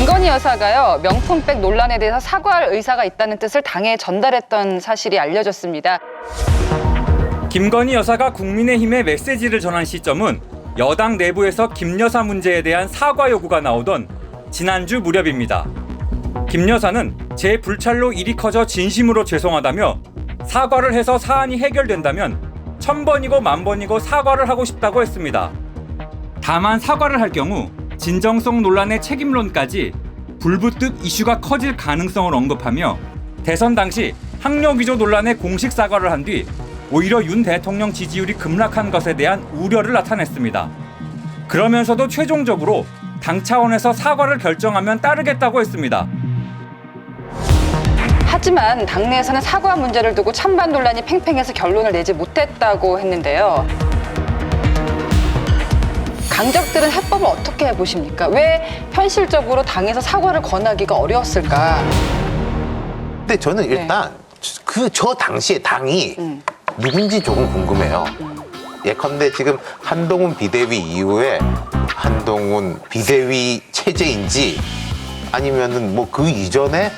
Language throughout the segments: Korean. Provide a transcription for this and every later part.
김건희 여사가요, 명품백 논란에 대해서 사과할 의사가 있다는 뜻을 당에 전달했던 사실이 알려졌습니다. 김건희 여사가 국민의힘에 메시지를 전한 시점은 여당 내부에서 김 여사 문제에 대한 사과 요구가 나오던 지난주 무렵입니다. 김 여사는 제 불찰로 일이 커져 진심으로 죄송하다며 사과를 해서 사안이 해결된다면 1000번이고 10,000번이고 사과를 하고 싶다고 했습니다. 다만 사과를 할 경우 진정성 논란의 책임론까지 불붙듯 이슈가 커질 가능성을 언급하며 대선 당시 학력 위조 논란에 공식 사과를 한 뒤 오히려 윤 대통령 지지율이 급락한 것에 대한 우려를 나타냈습니다. 그러면서도 최종적으로 당 차원에서 사과를 결정하면 따르겠다고 했습니다. 하지만 당내에서는 사과 문제를 두고 찬반 논란이 팽팽해서 결론을 내지 못했다고 했는데요. 강적들은 해법을 어떻게 보십니까? 왜 현실적으로 당에서 사과를 권하기가 어려웠을까? 근데 저는 일단 저 당시에 당이 누군지 조금 궁금해요. 예컨대 지금 한동훈 비대위 이후에 한동훈 비대위 체제인지 아니면은 뭐 그 이전에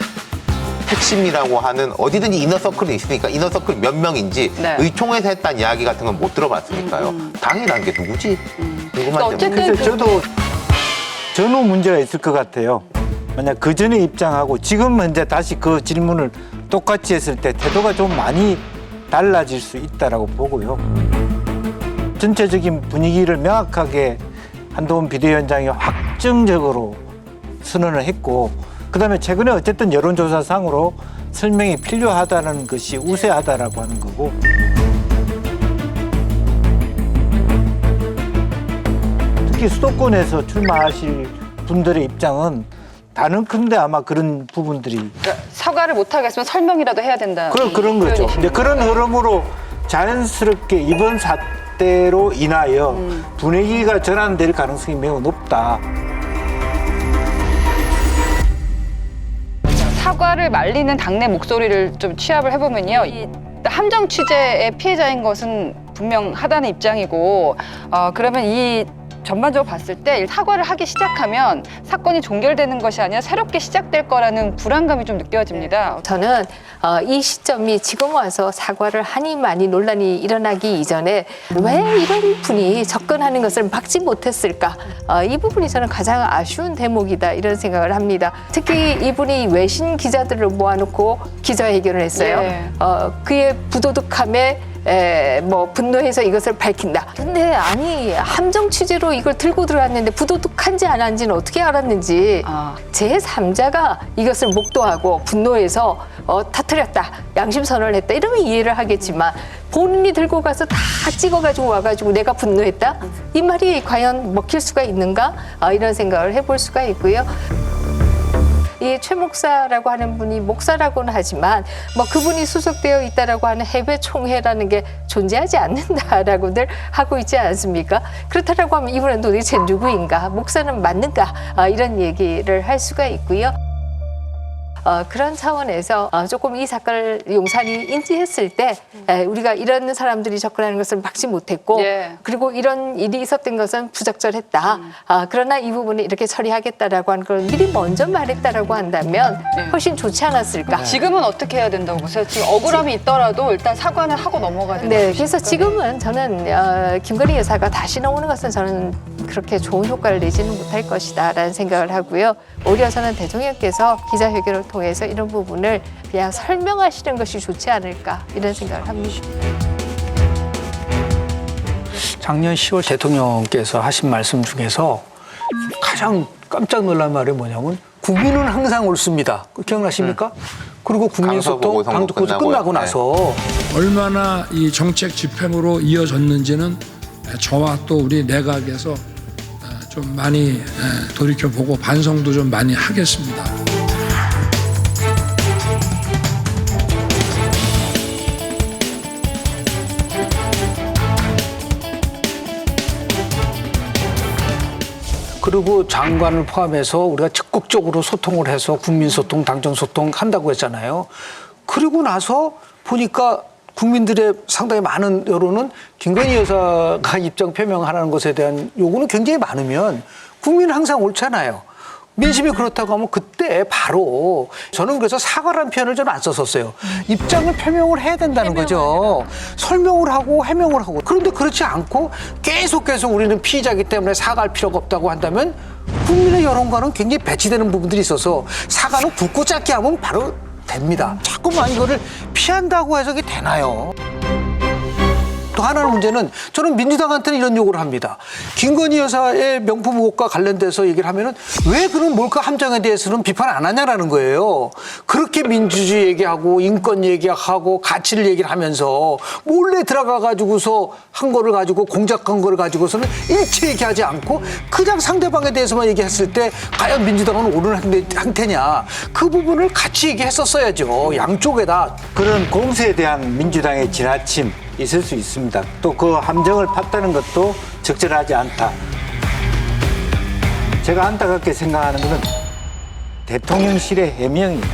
핵심이라고 하는 어디든지 이너서클이 있으니까 이너서클 몇 명인지 네. 의총에서 했다는 이야기 같은 건 못 들어봤으니까요. 당이라는 게 누구지? 궁금한데. 어쨌든 그래서 저도 전후 문제가 있을 것 같아요. 만약 그 전의 입장하고 지금 현재 다시 그 질문을 똑같이 했을 때 태도가 좀 많이 달라질 수 있다라고 보고요. 전체적인 분위기를 명확하게 한동훈 비대위원장이 확정적으로 선언을 했고, 그다음에 최근에 어쨌든 여론조사상으로 설명이 필요하다는 것이 우세하다라고 하는 거고. 특히 수도권에서 출마하실 분들의 입장은 다른컨대 아마 그런 부분들이 그러니까 사과를 못하겠으면 설명이라도 해야 된다. 그런 거죠. 이제 그런 흐름으로 자연스럽게 이번 사태로 인하여 분위기가 전환될 가능성이 매우 높다. 사과를 말리는 당내 목소리를 좀 취합을 해보면요. 이 함정 취재의 피해자인 것은 분명하다는 입장이고, 그러면 이 전반적으로 봤을 때 사과를 하기 시작하면 사건이 종결되는 것이 아니라 새롭게 시작될 거라는 불안감이 좀 느껴집니다. 저는 이 시점이 지금 와서 사과를 하니 많이 논란이 일어나기 이전에 왜 이런 분이 접근하는 것을 막지 못했을까? 이 부분이 저는 가장 아쉬운 대목이다 이런 생각을 합니다. 특히 이분이 외신 기자들을 모아놓고 기자회견을 했어요. 예. 그의 부도덕함에 뭐 분노해서 이것을 밝힌다. 근데 아니 함정 취재로 이걸 들고 들어갔는데 부도덕한지 안 한지는 어떻게 알았는지 제3자가 이것을 목도하고 분노해서 터뜨렸다, 양심 선언을 했다 이러면 이해를 하겠지만 본인이 들고 가서 다 찍어가지고 와가지고 내가 분노했다? 이 말이 과연 먹힐 수가 있는가? 이런 생각을 해볼 수가 있고요. 이 최 목사라고 하는 분이 목사라고는 하지만 뭐 그분이 소속되어 있다라고 하는 해외 총회라는 게 존재하지 않는다라고들 하고 있지 않습니까? 그렇다라고 하면 이분은 도대체 누구인가? 목사는 맞는가? 이런 얘기를 할 수가 있고요. 그런 차원에서 조금 이 사건을 용산이 인지했을 때 우리가 이런 사람들이 접근하는 것을 막지 못했고 그리고 이런 일이 있었던 것은 부적절했다. 그러나 이 부분을 이렇게 처리하겠다라고 하는 걸 미리 먼저 말했다라고 한다면 훨씬 좋지 않았을까. 지금은 어떻게 해야 된다고 보세요? 지금 억울함이 있더라도 일단 사과는 하고 넘어가야 된다. 네, 그래서 지금은 저는 김건희 여사가 다시 나오는 것은 저는 그렇게 좋은 효과를 내지는 못할 것이다라는 생각을 하고요. 오히려 저는 대통령께서 기자회견을 통해서 이런 부분을 그냥 설명하시는 것이 좋지 않을까 이런 생각을 합니다. 작년 10월 대통령께서 하신 말씀 중에서 가장 깜짝 놀란 말이 뭐냐면 국민은 항상 옳습니다. 기억나십니까? 그리고 국민소통, 당국고소 끝나고 나서 얼마나 이 정책 집행으로 이어졌는지는 저와 또 우리 내각에서 좀 많이 돌이켜보고 반성도 좀 많이 하겠습니다. 그리고 장관을 포함해서 우리가 적극적으로 소통을 해서 국민소통, 당정소통 한다고 했잖아요. 그리고 나서 보니까 국민들의 상당히 많은 여론은 김건희 여사가 입장 표명하라는 것에 대한 요구는 굉장히 많으면 국민은 항상 옳잖아요. 민심이 그렇다고 하면 그때 바로 저는 그래서 사과라는 표현을 저는 안 썼었어요. 입장을 표명을 해야 된다는 거죠. 설명을 하고 해명을 하고. 그런데 그렇지 않고 계속 우리는 피의자이기 때문에 사과할 필요가 없다고 한다면 국민의 여론과는 굉장히 배치되는 부분들이 있어서 사과는 굵고 짧게 하면 바로 됩니다. 자꾸만 이거를 피한다고 해서 이게 되나요? 또 하나의 문제는 저는 민주당한테는 이런 요구를 합니다. 김건희 여사의 명품 의혹과 관련돼서 얘기를 하면은 왜 그런 몰카 함정에 대해서는 비판 안 하냐라는 거예요. 그렇게 민주주의 얘기하고 인권 얘기하고 가치를 얘기를 하면서 몰래 들어가 가지고서 한 거를 가지고 공작한 거를 가지고서는 일체 얘기하지 않고 그냥 상대방에 대해서만 얘기했을 때 과연 민주당은 옳은 행태냐 그 부분을 같이 얘기했었어야죠. 양쪽에다. 그런 공세에 대한 민주당의 지나침 있을 수 있습니다. 또 그 함정을 팠다는 것도 적절하지 않다. 제가 안타깝게 생각하는 것은 대통령실의 해명입니다.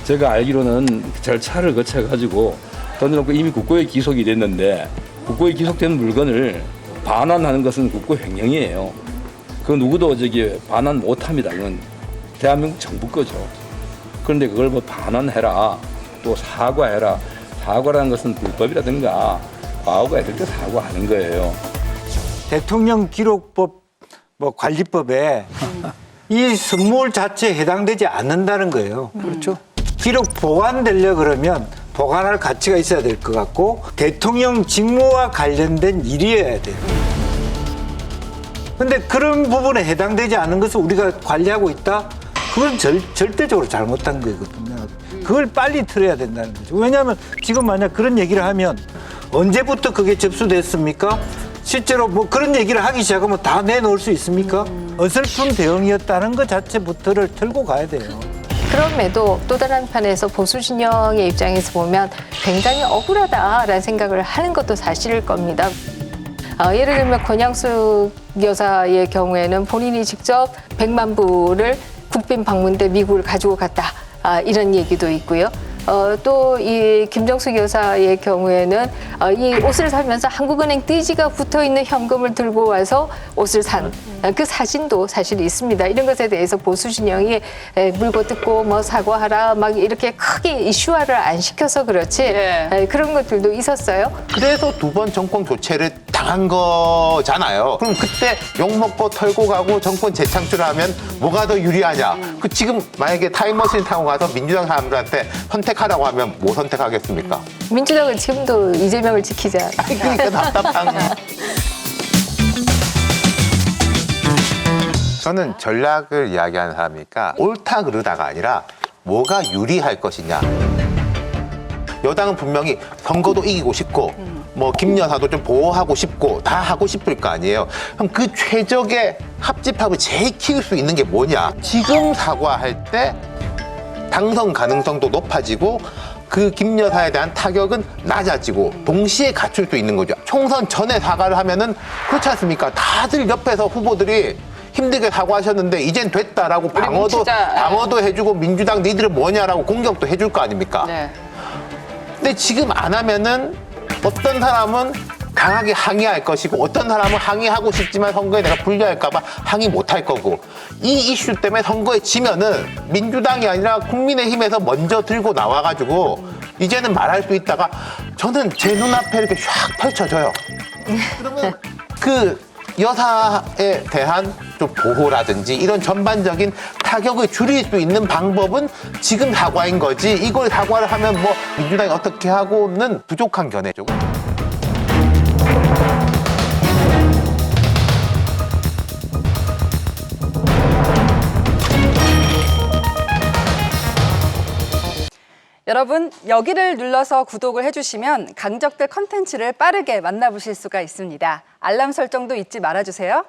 제가 알기로는 절차를 거쳐가지고 던져놓고 이미 국고에 기속이 됐는데 국고에 기속된 물건을 반환하는 것은 국고 횡령이에요. 그 누구도 반환 못합니다. 그건 대한민국 정부 거죠. 그런데 그걸 뭐 반환해라, 또 사과해라. 사과라는 것은 불법이라든가 과오가 있을 때 사과하는 거예요. 대통령 기록법 관리법에 이 선물 자체에 해당되지 않는다는 거예요. 그렇죠. 기록 보관되려 그러면 보관할 가치가 있어야 될 것 같고 대통령 직무와 관련된 일이어야 돼요. 그런데 그런 부분에 해당되지 않은 것을 우리가 관리하고 있다? 그건 절대적으로 잘못한 거거든요. 그걸 빨리 틀어야 된다는 거죠. 왜냐하면 지금 만약 그런 얘기를 하면 언제부터 그게 접수됐습니까? 실제로 뭐 그런 얘기를 하기 시작하면 다 내놓을 수 있습니까? 어설픈 대응이었다는 것 자체부터를 틀고 가야 돼요. 그럼에도 또 다른 판에서 보수 진영의 입장에서 보면 굉장히 억울하다라는 생각을 하는 것도 사실일 겁니다. 예를 들면 권양숙 여사의 경우에는 본인이 직접 100만 불을 국빈 방문 때 미국을 가지고 갔다. 이런 얘기도 있고요. 또 이 김정숙 여사의 경우에는 이 옷을 사면서 한국은행 띠지가 붙어 있는 현금을 들고 와서 옷을 산 그 사진도 사실 있습니다. 이런 것에 대해서 보수 진영이 물고 뜯고 뭐 사과하라 막 이렇게 크게 이슈화를 안 시켜서 그렇지 그런 것들도 있었어요. 그래서 두 번 정권 교체를 당한 거잖아요. 그럼 그때 욕먹고 털고 가고 정권 재창출하면 뭐가 더 유리하냐. 그 지금 만약에 타임머신 타고 가서 민주당 사람들한테 선택하라고 하면 뭐 선택하겠습니까? 민주당은 지금도 이재명을 지키자. 그러니까 답답한 저는 전략을 이야기하는 사람이니까 옳다 그르다가 아니라 뭐가 유리할 것이냐. 여당은 분명히 선거도 이기고 싶고 뭐 김 여사도 좀 보호하고 싶고 다 하고 싶을 거 아니에요. 그럼 그 최적의 합집합을 제일 키울 수 있는 게 뭐냐. 지금 사과할 때 당선 가능성도 높아지고 그 김 여사에 대한 타격은 낮아지고 동시에 갖출 수 있는 거죠. 총선 전에 사과를 하면은 그렇지 않습니까? 다들 옆에서 후보들이 힘들게 사과하셨는데 이젠 됐다라고 방어도 해주고 민주당 니들은 뭐냐라고 공격도 해줄 거 아닙니까? 네. 근데 지금 안 하면은 어떤 사람은 강하게 항의할 것이고 어떤 사람은 항의하고 싶지만 선거에 내가 불리할까 봐 항의 못 할 거고 이 이슈 때문에 선거에 지면은 민주당이 아니라 국민의힘에서 먼저 들고 나와가지고 이제는 말할 수 있다가 저는 제 눈앞에 이렇게 쫙 펼쳐져요. 그러면 그 여사에 대한 좀 보호라든지 이런 전반적인 타격을 줄일 수 있는 방법은 지금 사과인 거지 이걸 사과를 하면 뭐 민주당이 어떻게 하고는 부족한 견해죠. 여러분 여기를 눌러서 구독을 해주시면 강적들 컨텐츠를 빠르게 만나보실 수가 있습니다. 알람 설정도 잊지 말아주세요.